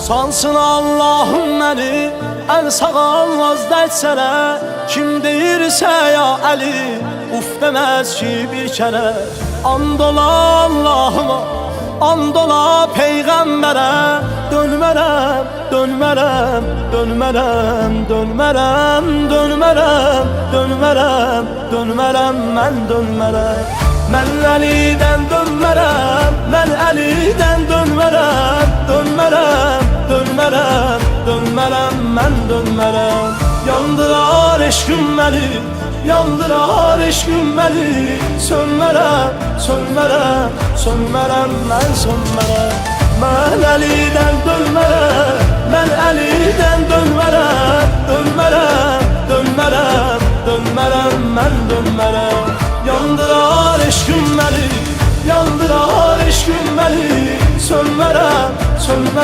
Sansın Allah'ım məni ən sağalmaz dərsənə. Kim deyirsə ya Əli, uf deməz ki bir kərə. And ola Allahıma, and ola Peyğəmbərə. Dönmərəm, dönmərəm, dönmərəm, dönmərəm, dönmərəm, dönmərəm, dönmərəm, mən dönmərəm. Mən Əlidən dönmərəm, mən Əlidən dönmərəm. Dönmərəm, dönmərəm, dönmərəm, mən dönmərəm. Yandırar eşqim məni, yandırar eşqim məni. Sönmərəm, sönmərəm, sönmərəm, mən sönmərəm. Mən Əlidən dönmərəm, mən Əlidən dönmərəm. Dönmərəm, dönmərəm, dönmərəm, mən dönmərəm. Yandırar eşqim məni, yandırar eşqim məni. Sönmərəm, sönmərəm.